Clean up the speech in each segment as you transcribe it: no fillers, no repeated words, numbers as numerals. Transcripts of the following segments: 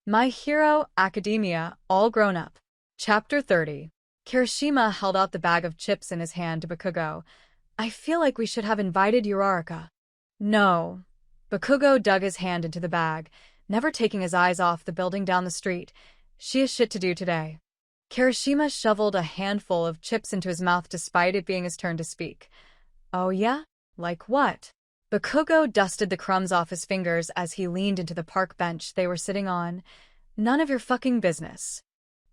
My Hero Academia, all grown up. Chapter 30. Kirishima held out the bag of chips in his hand to Bakugou. I feel like we should have invited Uraraka. No. Bakugou dug his hand into the bag, never taking his eyes off the building down the street. She has shit to do today. Kirishima shoveled a handful of chips into his mouth despite it being his turn to speak. Oh yeah? Like what? Bakugou dusted the crumbs off his fingers as he leaned into the park bench they were sitting on. None of your fucking business.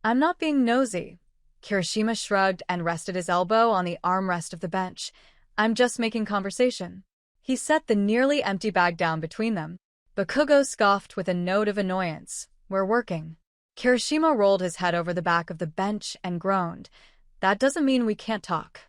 I'm not being nosy. Kirishima shrugged and rested his elbow on the armrest of the bench. I'm just making conversation. He set the nearly empty bag down between them. Bakugou scoffed with a note of annoyance. We're working. Kirishima rolled his head over the back of the bench and groaned. That doesn't mean we can't talk.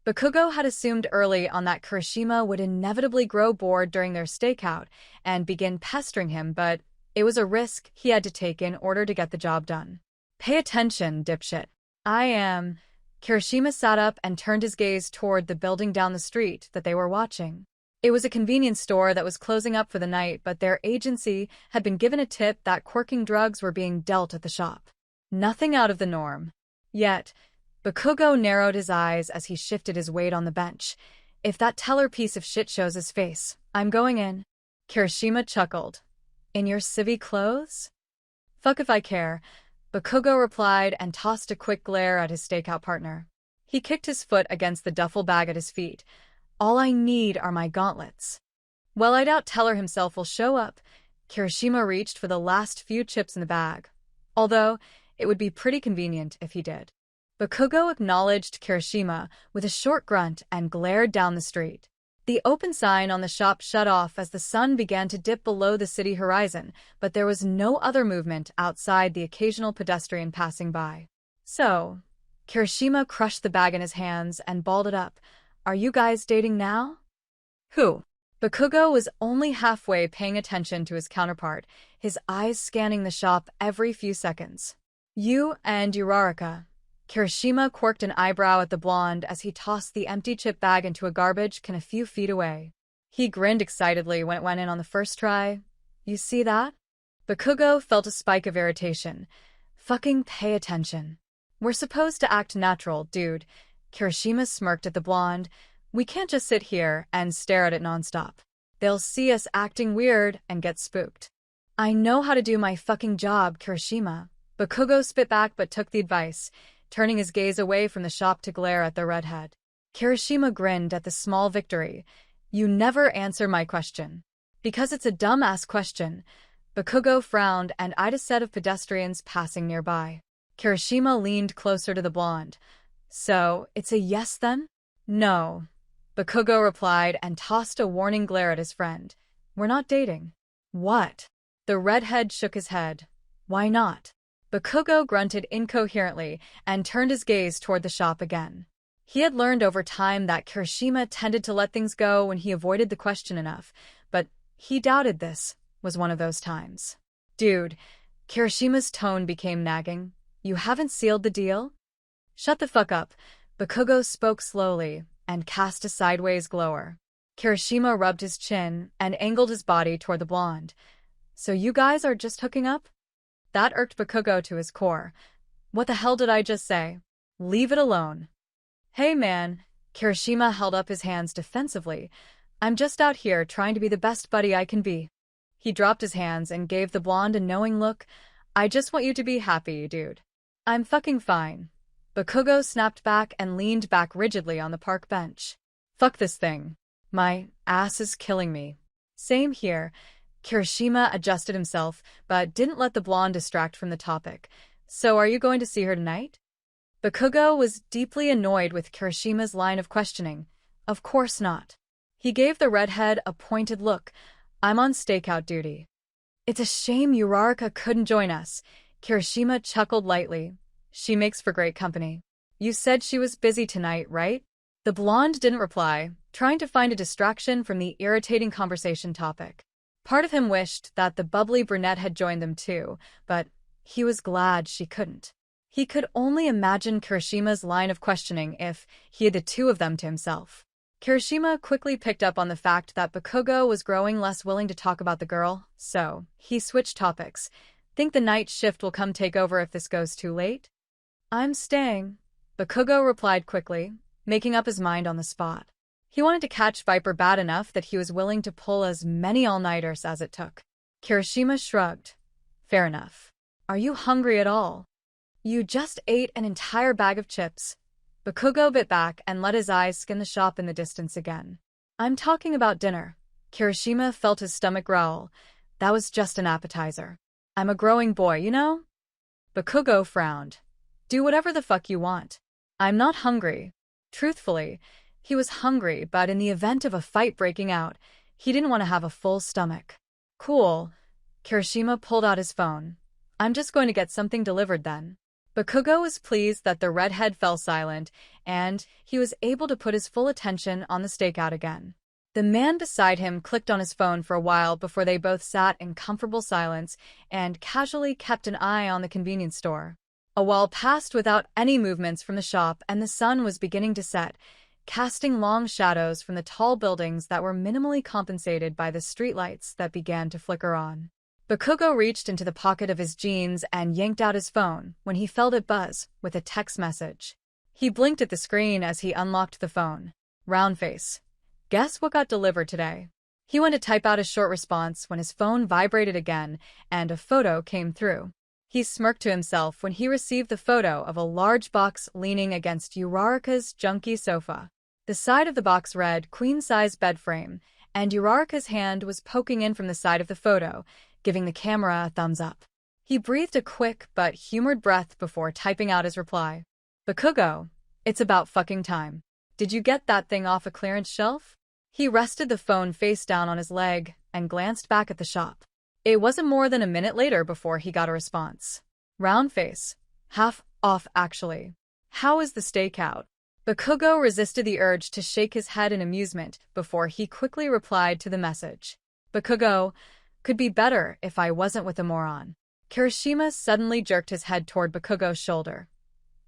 Bakugou had assumed early on that Kirishima would inevitably grow bored during their stakeout and begin pestering him, but it was a risk he had to take in order to get the job done. Pay attention, dipshit. I am. Kirishima sat up and turned his gaze toward the building down the street that they were watching. It was a convenience store that was closing up for the night, but their agency had been given a tip that quirking drugs were being dealt at the shop. Nothing out of the norm. Yet, Bakugou narrowed his eyes as he shifted his weight on the bench. If that teller piece of shit shows his face, I'm going in. Kirishima chuckled. In your civvy clothes? Fuck if I care, Bakugou replied and tossed a quick glare at his stakeout partner. He kicked his foot against the duffel bag at his feet. All I need are my gauntlets. Well, I doubt Teller himself will show up. Kirishima reached for the last few chips in the bag. Although, it would be pretty convenient if he did. Bakugou acknowledged Kirishima with a short grunt and glared down the street. The open sign on the shop shut off as the sun began to dip below the city horizon, but there was no other movement outside the occasional pedestrian passing by. So, Kirishima crushed the bag in his hands and balled it up. Are you guys dating now? Who? Bakugou was only halfway paying attention to his counterpart, his eyes scanning the shop every few seconds. You and Uraraka. Kirishima quirked an eyebrow at the blonde as he tossed the empty chip bag into a garbage can a few feet away. He grinned excitedly when it went in on the first try. You see that? Bakugou felt a spike of irritation. Fucking pay attention. We're supposed to act natural, dude. Kirishima smirked at the blonde. We can't just sit here and stare at it nonstop. They'll see us acting weird and get spooked. I know how to do my fucking job, Kirishima. Bakugou spit back but took the advice, turning his gaze away from the shop to glare at the redhead. Kirishima grinned at the small victory. You never answer my question. Because it's a dumbass question. Bakugou frowned and eyed a set of pedestrians passing nearby. Kirishima leaned closer to the blonde. So, it's a yes then? No. Bakugou replied and tossed a warning glare at his friend. We're not dating. What? The redhead shook his head. Why not? Bakugou grunted incoherently and turned his gaze toward the shop again. He had learned over time that Kirishima tended to let things go when he avoided the question enough, but he doubted this was one of those times. Dude, Kirishima's tone became nagging. You haven't sealed the deal? Shut the fuck up. Bakugou spoke slowly and cast a sideways glower. Kirishima rubbed his chin and angled his body toward the blonde. So you guys are just hooking up? That irked Bakugou to his core. What the hell did I just say? Leave it alone. Hey man, Kirishima held up his hands defensively. I'm just out here trying to be the best buddy I can be. He dropped his hands and gave the blonde a knowing look. I just want you to be happy, dude. I'm fucking fine. Bakugou snapped back and leaned back rigidly on the park bench. Fuck this thing. My ass is killing me. Same here. Kirishima adjusted himself, but didn't let the blonde distract from the topic. So are you going to see her tonight? Bakugou was deeply annoyed with Kirishima's line of questioning. Of course not. He gave the redhead a pointed look. I'm on stakeout duty. It's a shame Uraraka couldn't join us. Kirishima chuckled lightly. She makes for great company. You said she was busy tonight, right? The blonde didn't reply, trying to find a distraction from the irritating conversation topic. Part of him wished that the bubbly brunette had joined them too, but he was glad she couldn't. He could only imagine Kirishima's line of questioning if he had the two of them to himself. Kirishima quickly picked up on the fact that Bakugou was growing less willing to talk about the girl, so he switched topics. Think the night shift will come take over if this goes too late? I'm staying, Bakugou replied quickly, making up his mind on the spot. He wanted to catch Viper bad enough that he was willing to pull as many all-nighters as it took. Kirishima shrugged. Fair enough. Are you hungry at all? You just ate an entire bag of chips. Bakugou bit back and let his eyes scan the shop in the distance again. I'm talking about dinner. Kirishima felt his stomach growl. That was just an appetizer. I'm a growing boy, you know? Bakugou frowned. Do whatever the fuck you want. I'm not hungry. Truthfully, he was hungry, but in the event of a fight breaking out, he didn't want to have a full stomach. Cool. Kirishima pulled out his phone. I'm just going to get something delivered then. Bakugou was pleased that the redhead fell silent, and he was able to put his full attention on the stakeout again. The man beside him clicked on his phone for a while before they both sat in comfortable silence and casually kept an eye on the convenience store. A while passed without any movements from the shop, and the sun was beginning to set, casting long shadows from the tall buildings that were minimally compensated by the streetlights that began to flicker on. Bakugou reached into the pocket of his jeans and yanked out his phone when he felt it buzz with a text message. He blinked at the screen as he unlocked the phone. Round face. Guess what got delivered today? He went to type out a short response when his phone vibrated again and a photo came through. He smirked to himself when he received the photo of a large box leaning against Uraraka's junky sofa. The side of the box read queen-size bed frame, and Uraraka's hand was poking in from the side of the photo, giving the camera a thumbs up. He breathed a quick but humored breath before typing out his reply. Bakugou, it's about fucking time. Did you get that thing off a clearance shelf? He rested the phone face down on his leg and glanced back at the shop. It wasn't more than a minute later before he got a response. Round face. Half off, actually. How is the stakeout? Bakugou resisted the urge to shake his head in amusement before he quickly replied to the message. Bakugou, could be better if I wasn't with a moron. Kirishima suddenly jerked his head toward Bakugou's shoulder.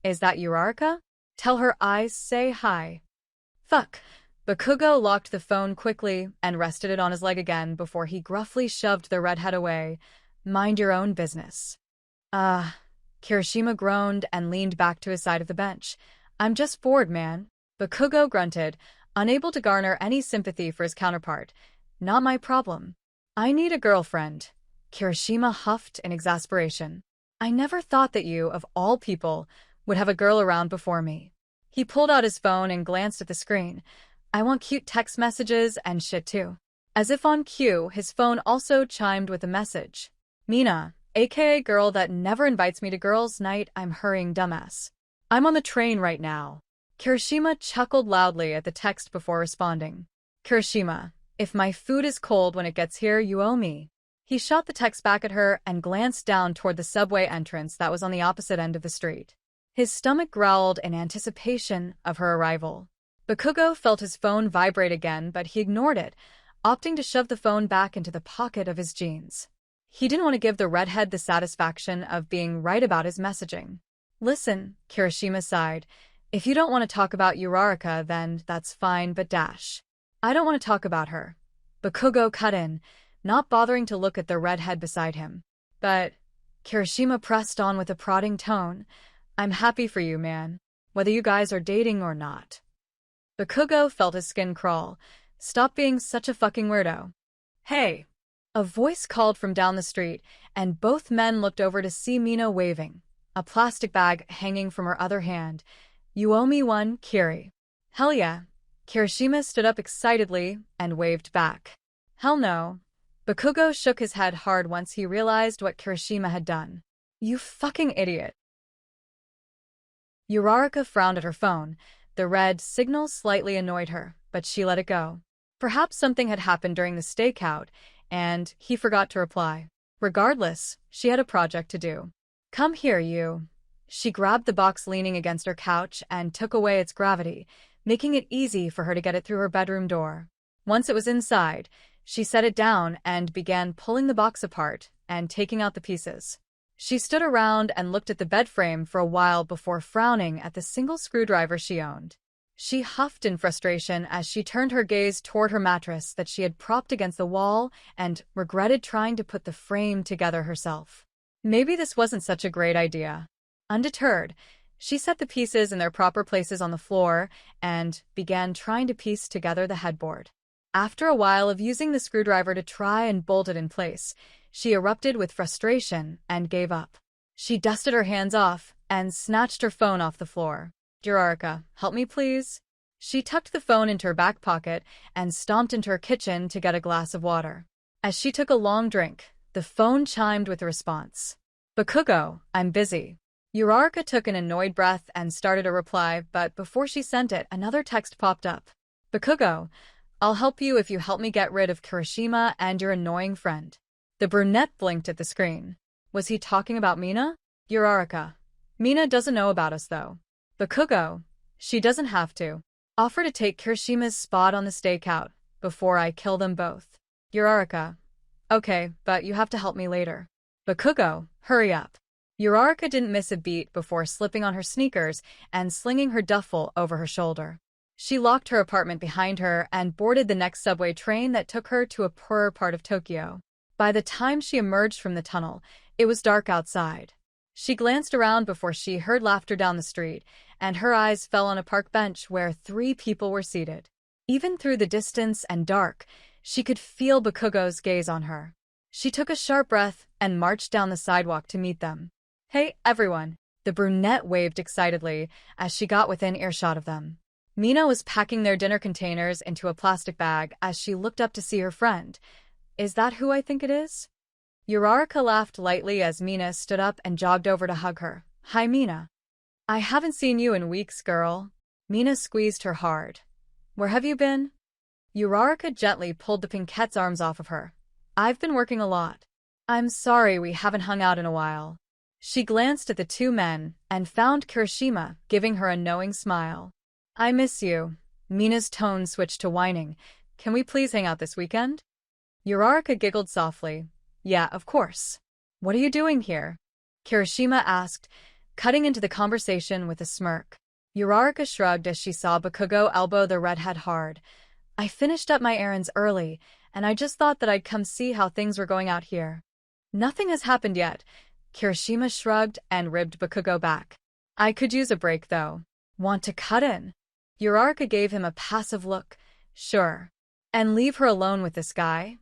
Is that Uraraka? Tell her I say hi. Fuck. Bakugou locked the phone quickly and rested it on his leg again before he gruffly shoved the redhead away. Mind your own business. Kirishima groaned and leaned back to his side of the bench. I'm just bored, man. Bakugou grunted, unable to garner any sympathy for his counterpart. Not my problem. I need a girlfriend. Kirishima huffed in exasperation. I never thought that you, of all people, would have a girl around before me. He pulled out his phone and glanced at the screen. I want cute text messages and shit too. As if on cue, his phone also chimed with a message. Mina, aka girl that never invites me to girls' night, I'm hurrying, dumbass. I'm on the train right now. Kirishima chuckled loudly at the text before responding. Kirishima, if my food is cold when it gets here, you owe me. He shot the text back at her and glanced down toward the subway entrance that was on the opposite end of the street. His stomach growled in anticipation of her arrival. Bakugou felt his phone vibrate again, but he ignored it, opting to shove the phone back into the pocket of his jeans. He didn't want to give the redhead the satisfaction of being right about his messaging. Listen, Kirishima sighed. If you don't want to talk about Uraraka, then that's fine, but dash. I don't want to talk about her. Bakugou cut in, not bothering to look at the redhead beside him. But Kirishima pressed on with a prodding tone. I'm happy for you, man. Whether you guys are dating or not. Bakugou felt his skin crawl. Stop being such a fucking weirdo. Hey! A voice called from down the street, and both men looked over to see Mina waving, a plastic bag hanging from her other hand. You owe me one, Kiri. Hell yeah. Kirishima stood up excitedly and waved back. Hell no. Bakugou shook his head hard once he realized what Kirishima had done. You fucking idiot. Uraraka frowned at her phone. The red signal slightly annoyed her, but she let it go. Perhaps something had happened during the stakeout, and he forgot to reply. Regardless, she had a project to do. Come here, you. She grabbed the box leaning against her couch and took away its gravity, making it easy for her to get it through her bedroom door. Once it was inside, she set it down and began pulling the box apart and taking out the pieces. She stood around and looked at the bed frame for a while before frowning at the single screwdriver she owned. She huffed in frustration as she turned her gaze toward her mattress that she had propped against the wall and regretted trying to put the frame together herself. Maybe this wasn't such a great idea. Undeterred, she set the pieces in their proper places on the floor and began trying to piece together the headboard. After a while of using the screwdriver to try and bolt it in place, she erupted with frustration and gave up. She dusted her hands off and snatched her phone off the floor. "Uraraka, help me please?" She tucked the phone into her back pocket and stomped into her kitchen to get a glass of water. As she took a long drink, the phone chimed with a response. "Bakugou, I'm busy." Uraraka took an annoyed breath and started a reply, but before she sent it, another text popped up. "Bakugou, I'll help you if you help me get rid of Kirishima and your annoying friend." The brunette blinked at the screen. Was he talking about Mina? "Uraraka, Mina doesn't know about us though." "Bakugou, she doesn't have to. Offer to take Kirishima's spot on the stakeout before I kill them both." "Uraraka, okay, but you have to help me later." "Bakugou, hurry up." Uraraka didn't miss a beat before slipping on her sneakers and slinging her duffel over her shoulder. She locked her apartment behind her and boarded the next subway train that took her to a poorer part of Tokyo. By the time she emerged from the tunnel, it was dark outside. She glanced around before she heard laughter down the street, and her eyes fell on a park bench where 3 people were seated. Even through the distance and dark, she could feel Bakugou's gaze on her. She took a sharp breath and marched down the sidewalk to meet them. "Hey, everyone!" The brunette waved excitedly as she got within earshot of them. Mina was packing their dinner containers into a plastic bag as she looked up to see her friend. "Is that who I think it is?" Uraraka laughed lightly as Mina stood up and jogged over to hug her. "Hi, Mina. I haven't seen you in weeks, girl." Mina squeezed her hard. "Where have you been?" Uraraka gently pulled the Pinkette's arms off of her. "I've been working a lot. I'm sorry we haven't hung out in a while." She glanced at the 2 men and found Kirishima giving her a knowing smile. "I miss you." Mina's tone switched to whining. "Can we please hang out this weekend?" Uraraka giggled softly. "Yeah, of course. What are you doing here?" Kirishima asked, cutting into the conversation with a smirk. Uraraka shrugged as she saw Bakugou elbow the redhead hard. "I finished up my errands early, and I just thought that I'd come see how things were going out here." "Nothing has happened yet." Kirishima shrugged and ribbed Bakugou back. "I could use a break, though. Want to cut in?" Uraraka gave him a passive look. "Sure. And leave her alone with this guy?"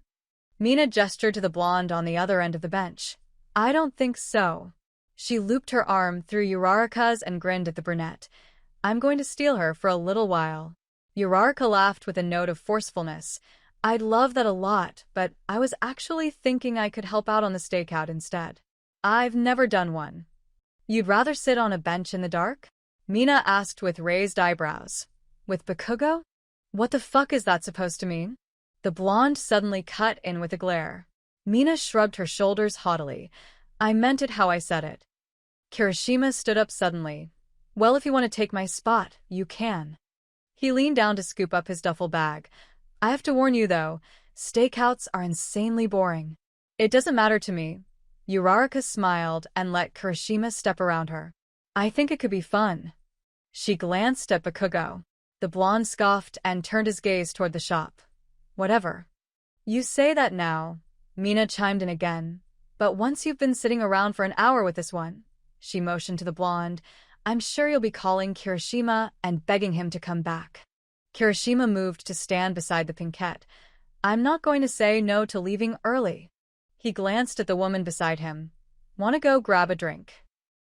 Mina gestured to the blonde on the other end of the bench. "I don't think so." She looped her arm through Uraraka's and grinned at the brunette. "I'm going to steal her for a little while." Uraraka laughed with a note of forcefulness. "I'd love that a lot, but I was actually thinking I could help out on the stakeout instead." "I've never done one." "You'd rather sit on a bench in the dark?" Mina asked with raised eyebrows. "With Bakugou? What the fuck is that supposed to mean?" The blonde suddenly cut in with a glare. Mina shrugged her shoulders haughtily. "I meant it how I said it." Kirishima stood up suddenly. "Well, if you want to take my spot, you can." He leaned down to scoop up his duffel bag. "I have to warn you, though, stakeouts are insanely boring." "It doesn't matter to me." Uraraka smiled and let Kirishima step around her. "I think it could be fun." She glanced at Bakugou. The blonde scoffed and turned his gaze toward the shop. "Whatever. You say that now," Mina chimed in again. "But once you've been sitting around for an hour with this one," she motioned to the blonde, "I'm sure you'll be calling Kirishima and begging him to come back." Kirishima moved to stand beside the Pinkette. "I'm not going to say no to leaving early." He glanced at the woman beside him. "Want to go grab a drink?"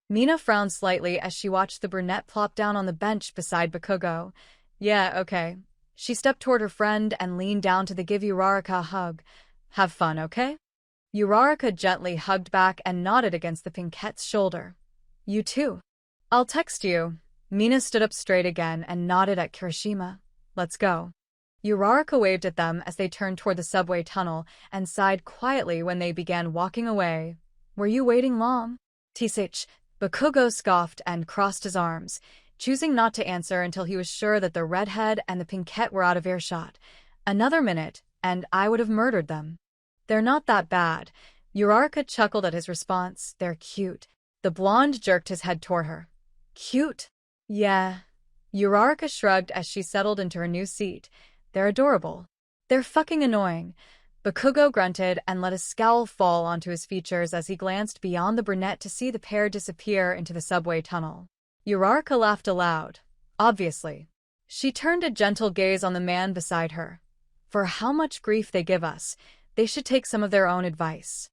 Mina frowned slightly as she watched the brunette plop down on the bench beside Bakugou. "Yeah, okay." She stepped toward her friend and leaned down to give Uraraka a hug. "Have fun, okay?" Uraraka gently hugged back and nodded against the Pinkette's shoulder. "You too." "I'll text you." Mina stood up straight again and nodded at Kirishima. "Let's go." Uraraka waved at them as they turned toward the subway tunnel and sighed quietly when they began walking away. "Were you waiting long?" "Tisich." Bakugou scoffed and crossed his arms, choosing not to answer until he was sure that the redhead and the Pinkette were out of earshot. "Another minute, and I would have murdered them." "They're not that bad." Uraraka chuckled at his response. "They're cute." The blonde jerked his head toward her. "Cute?" "Yeah." Uraraka shrugged as she settled into her new seat. "They're adorable." "They're fucking annoying." Bakugou grunted and let a scowl fall onto his features as he glanced beyond the brunette to see the pair disappear into the subway tunnel. Uraraka laughed aloud. Obviously. She turned a gentle gaze on the man beside her. For how much grief they give us, they should take some of their own advice.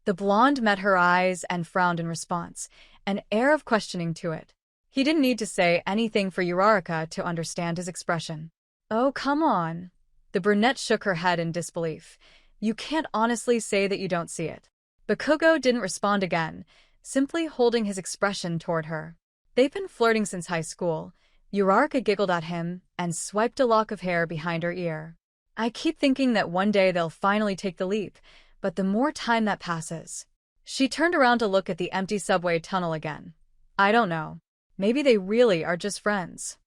The blonde met her eyes and frowned in response, an air of questioning to it. He didn't need to say anything for Uraraka to understand his expression. Oh, come on. The brunette shook her head in disbelief. You can't honestly say that you don't see it. Bakugou didn't respond again, simply holding his expression toward her. They've been flirting since high school. Uraraka giggled at him and swiped a lock of hair behind her ear. I keep thinking that one day they'll finally take the leap, but the more time that passes. She turned around to look at the empty subway tunnel again. I don't know. Maybe they really are just friends.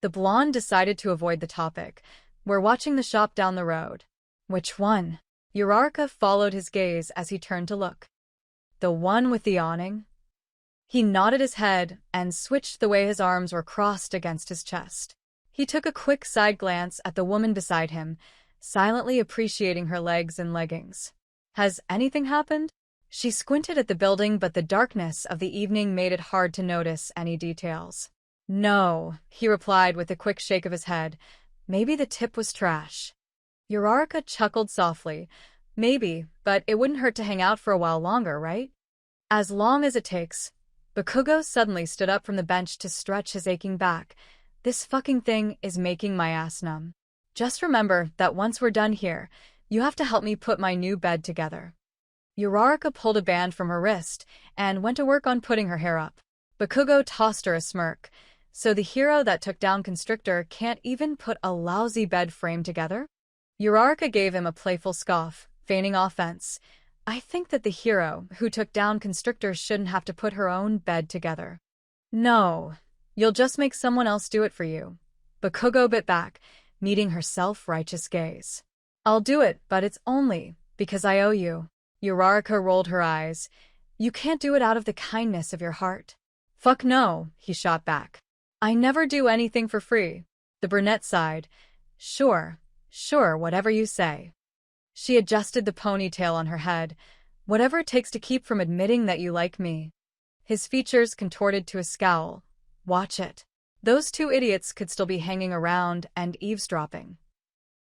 The blonde decided to avoid the topic. We're watching the shop down the road. Which one? Uraraka followed his gaze as he turned to look. The one with the awning? He nodded his head and switched the way his arms were crossed against his chest. He took a quick side glance at the woman beside him, silently appreciating her legs and leggings. Has anything happened? She squinted at the building, but the darkness of the evening made it hard to notice any details. No, he replied with a quick shake of his head. Maybe the tip was trash. Uraraka chuckled softly. Maybe, but it wouldn't hurt to hang out for a while longer, right? As long as it takes. Bakugou suddenly stood up from the bench to stretch his aching back. This fucking thing is making my ass numb. Just remember that once we're done here, you have to help me put my new bed together. Uraraka pulled a band from her wrist and went to work on putting her hair up. Bakugou tossed her a smirk. So the hero that took down Constrictor can't even put a lousy bed frame together? Uraraka gave him a playful scoff, feigning offense. I think that the hero who took down Constrictor shouldn't have to put her own bed together. No, you'll just make someone else do it for you. Bakugou bit back, meeting her self-righteous gaze. I'll do it, but it's only because I owe you. Uraraka rolled her eyes. You can't do it out of the kindness of your heart. Fuck no, he shot back. I never do anything for free. The brunette sighed. Sure, whatever you say. She adjusted the ponytail on her head. Whatever it takes to keep from admitting that you like me. His features contorted to a scowl. Watch it. Those two idiots could still be hanging around and eavesdropping.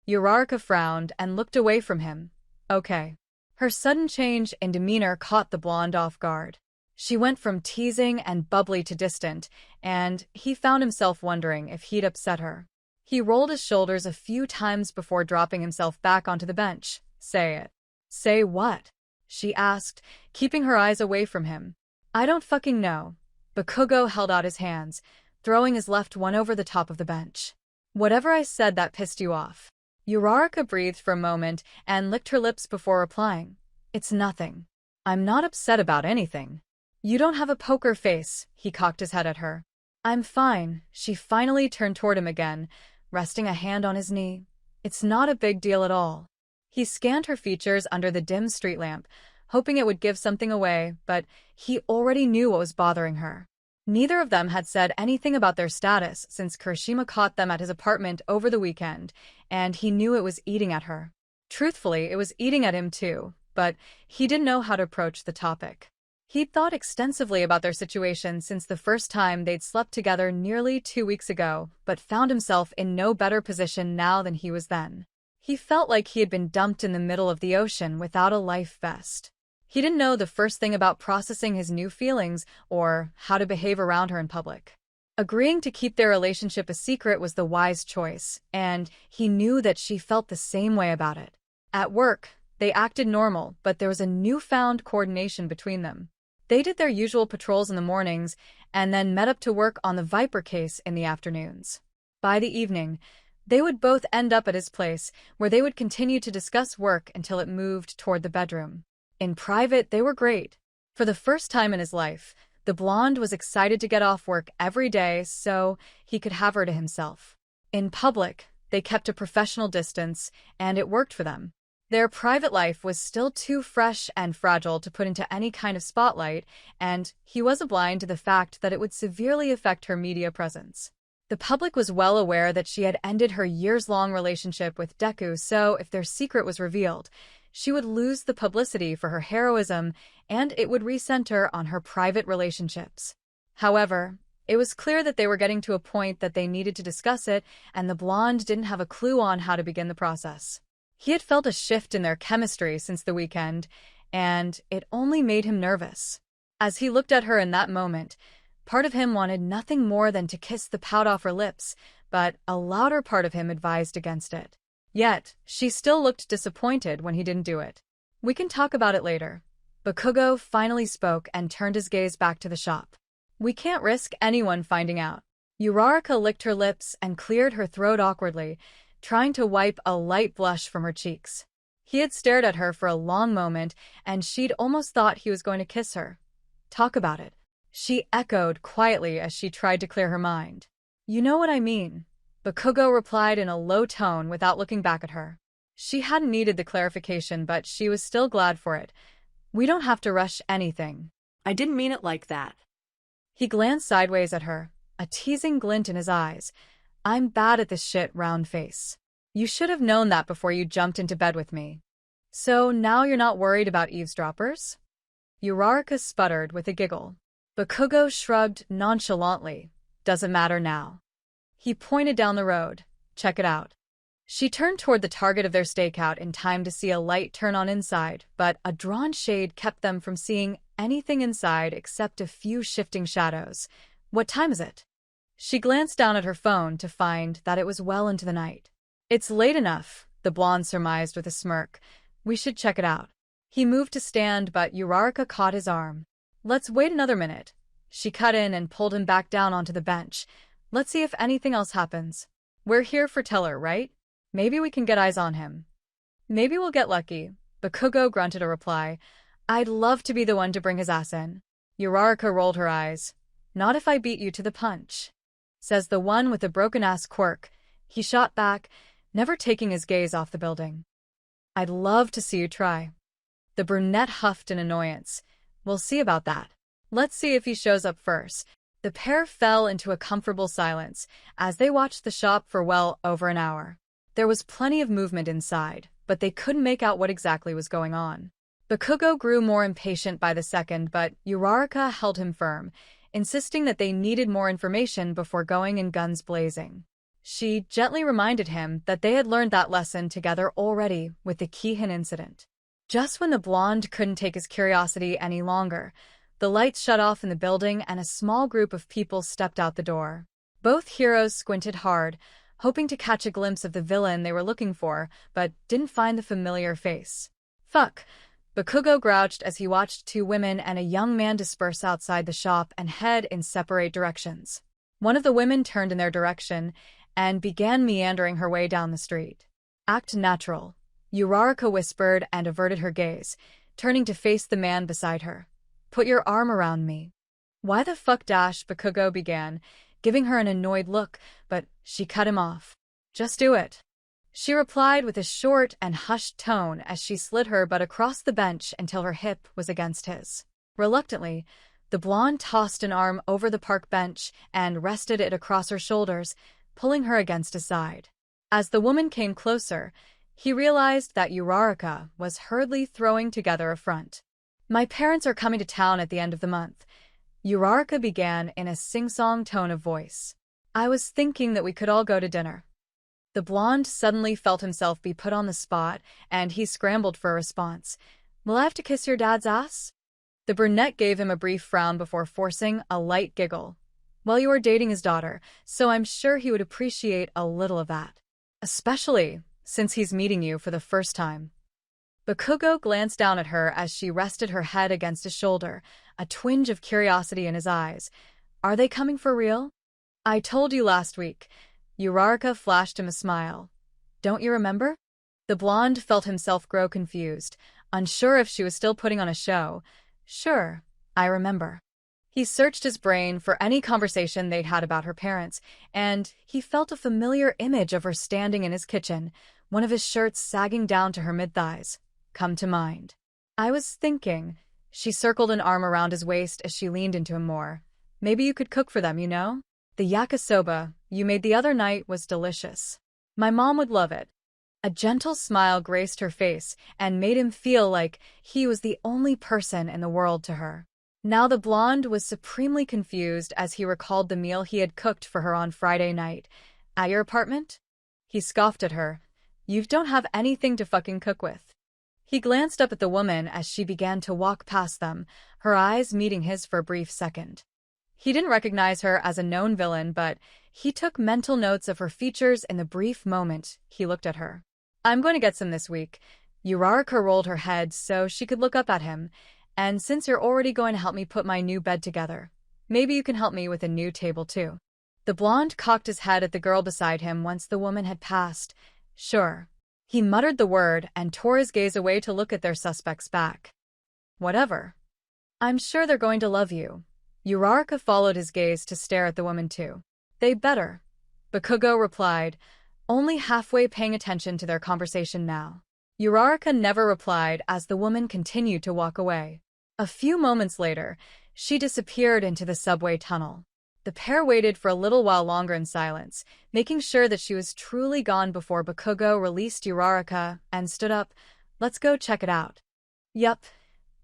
Uraraka frowned and looked away from him. Okay. Her sudden change in demeanor caught the blonde off guard. She went from teasing and bubbly to distant, and he found himself wondering if he'd upset her. He rolled his shoulders a few times before dropping himself back onto the bench. Say it. Say what? She asked, keeping her eyes away from him. I don't fucking know. Bakugou held out his hands, throwing his left one over the top of the bench. Whatever I said that pissed you off. Uraraka breathed for a moment and licked her lips before replying. It's nothing. I'm not upset about anything. You don't have a poker face, he cocked his head at her. I'm fine. She finally turned toward him again, resting a hand on his knee. It's not a big deal at all. He scanned her features under the dim street lamp, hoping it would give something away, but he already knew what was bothering her. Neither of them had said anything about their status since Kirishima caught them at his apartment over the weekend, and he knew it was eating at her. Truthfully, it was eating at him too, but he didn't know how to approach the topic. He'd thought extensively about their situation since the first time they'd slept together nearly 2 weeks ago, but found himself in no better position now than he was then. He felt like he had been dumped in the middle of the ocean without a life vest. He didn't know the first thing about processing his new feelings or how to behave around her in public. Agreeing to keep their relationship a secret was the wise choice, and he knew that she felt the same way about it. At work, they acted normal, but there was a newfound coordination between them. They did their usual patrols in the mornings and then met up to work on the Viper case in the afternoons. By the evening, they would both end up at his place, where they would continue to discuss work until it moved toward the bedroom. In private, they were great. For the first time in his life, the blonde was excited to get off work every day so he could have her to himself. In public, they kept a professional distance, and it worked for them. Their private life was still too fresh and fragile to put into any kind of spotlight, and he wasn't blind to the fact that it would severely affect her media presence. The public was well aware that she had ended her years-long relationship with Deku, so if their secret was revealed, She would lose the publicity for her heroism, and it would recenter on her private relationships. However, it was clear that they were getting to a point that they needed to discuss it, and the blonde didn't have a clue on how to begin the process. He had felt a shift in their chemistry since the weekend, and it only made him nervous. As he looked at her in that moment, part of him wanted nothing more than to kiss the pout off her lips, but a louder part of him advised against it. Yet, she still looked disappointed when he didn't do it. "We can talk about it later." Bakugou finally spoke and turned his gaze back to the shop. "We can't risk anyone finding out." Uraraka licked her lips and cleared her throat awkwardly, trying to wipe a light blush from her cheeks. He had stared at her for a long moment, and she'd almost thought he was going to kiss her. "Talk about it," she echoed quietly as she tried to clear her mind. "You know what I mean," Bakugou replied in a low tone without looking back at her. She hadn't needed the clarification, but she was still glad for it. "We don't have to rush anything." "I didn't mean it like that." He glanced sideways at her, a teasing glint in his eyes. "I'm bad at this shit, round face. You should have known that before you jumped into bed with me. So now you're not worried about eavesdroppers?" Uraraka sputtered with a giggle. Bakugou shrugged nonchalantly. "Doesn't matter now." He pointed down the road. "Check it out." She turned toward the target of their stakeout in time to see a light turn on inside, but a drawn shade kept them from seeing anything inside except a few shifting shadows. "What time is it?" She glanced down at her phone to find that it was well into the night. "It's late enough," the blonde surmised with a smirk. "We should check it out." He moved to stand, but Uraraka caught his arm. "Let's wait another minute." She cut in and pulled him back down onto the bench. "Let's see if anything else happens. We're here for Teller, right? Maybe we can get eyes on him." "Maybe we'll get lucky," Bakugou grunted a reply. "I'd love to be the one to bring his ass in." Uraraka rolled her eyes. "Not if I beat you to the punch," says the one with the broken-ass quirk. He shot back, never taking his gaze off the building. "I'd love to see you try." The brunette huffed in annoyance. "We'll see about that. Let's see if he shows up first." The pair fell into a comfortable silence as they watched the shop for well over an hour. There was plenty of movement inside, but they couldn't make out what exactly was going on. Bakugou grew more impatient by the second, but Uraraka held him firm, insisting that they needed more information before going in guns blazing. She gently reminded him that they had learned that lesson together already with the Kihin incident. Just when the blonde couldn't take his curiosity any longer, the lights shut off in the building and a small group of people stepped out the door. Both heroes squinted hard, hoping to catch a glimpse of the villain they were looking for, but didn't find the familiar face. "Fuck," Bakugou grouched as he watched two women and a young man disperse outside the shop and head in separate directions. One of the women turned in their direction and began meandering her way down the street. "Act natural," Uraraka whispered and averted her gaze, turning to face the man beside her. "Put your arm around me." "Why the fuck dash?" Bakugou began, giving her an annoyed look, but she cut him off. "Just do it," she replied with a short and hushed tone as she slid her butt across the bench until her hip was against his. Reluctantly, the blonde tossed an arm over the park bench and rested it across her shoulders, pulling her against his side. As the woman came closer, he realized that Uraraka was hurriedly throwing together a front. "My parents are coming to town at the end of the month," Uraraka began in a sing-song tone of voice. "I was thinking that we could all go to dinner." The blonde suddenly felt himself be put on the spot, and he scrambled for a response. "Will I have to kiss your dad's ass?" The brunette gave him a brief frown before forcing a light giggle. "Well, you are dating his daughter, so I'm sure he would appreciate a little of that. Especially since he's meeting you for the first time." Bakugou glanced down at her as she rested her head against his shoulder, a twinge of curiosity in his eyes. "Are they coming for real?" "I told you last week." Uraraka flashed him a smile. "Don't you remember?" The blonde felt himself grow confused, unsure if she was still putting on a show. "Sure, I remember." He searched his brain for any conversation they'd had about her parents, and he felt a familiar image of her standing in his kitchen, one of his shirts sagging down to her mid-thighs, come to mind. "I was thinking," she circled an arm around his waist as she leaned into him more. "Maybe you could cook for them, you know? The yakisoba you made the other night was delicious. My mom would love it." A gentle smile graced her face and made him feel like he was the only person in the world to her. Now the blonde was supremely confused as he recalled the meal he had cooked for her on Friday night. At your apartment? He scoffed at her. You don't have anything to fucking cook with. He glanced up at the woman as she began to walk past them, her eyes meeting his for a brief second. He didn't recognize her as a known villain, but he took mental notes of her features in the brief moment he looked at her. I'm going to get some this week. Uraraka rolled her head so she could look up at him. And since you're already going to help me put my new bed together, maybe you can help me with a new table too. The blonde cocked his head at the girl beside him once the woman had passed. Sure. He muttered the word and tore his gaze away to look at their suspect's back. Whatever. I'm sure they're going to love you. Uraraka followed his gaze to stare at the woman too. They better. Bakugou replied, only halfway paying attention to their conversation now. Uraraka never replied as the woman continued to walk away. A few moments later, she disappeared into the subway tunnel. The pair waited for a little while longer in silence, making sure that she was truly gone before Bakugou released Uraraka and stood up. Let's go check it out. Yup.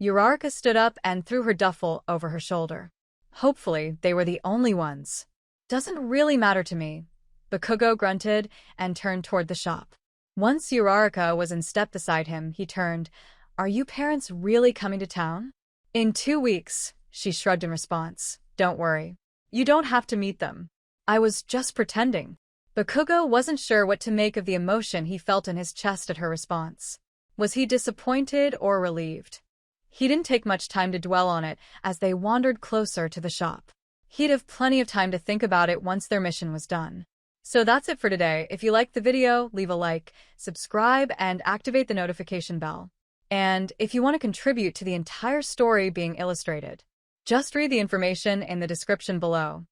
Uraraka stood up and threw her duffel over her shoulder. Hopefully, they were the only ones. Doesn't really matter to me. Bakugou grunted and turned toward the shop. Once Uraraka was in step beside him, he turned. Are you parents really coming to town? In 2 weeks, she shrugged in response. Don't worry. You don't have to meet them. I was just pretending. Bakugou wasn't sure what to make of the emotion he felt in his chest at her response. Was he disappointed or relieved? He didn't take much time to dwell on it as they wandered closer to the shop. He'd have plenty of time to think about it once their mission was done. So that's it for today. If you liked the video, leave a like, subscribe, and activate the notification bell. And if you want to contribute to the entire story being illustrated, just read the information in the description below.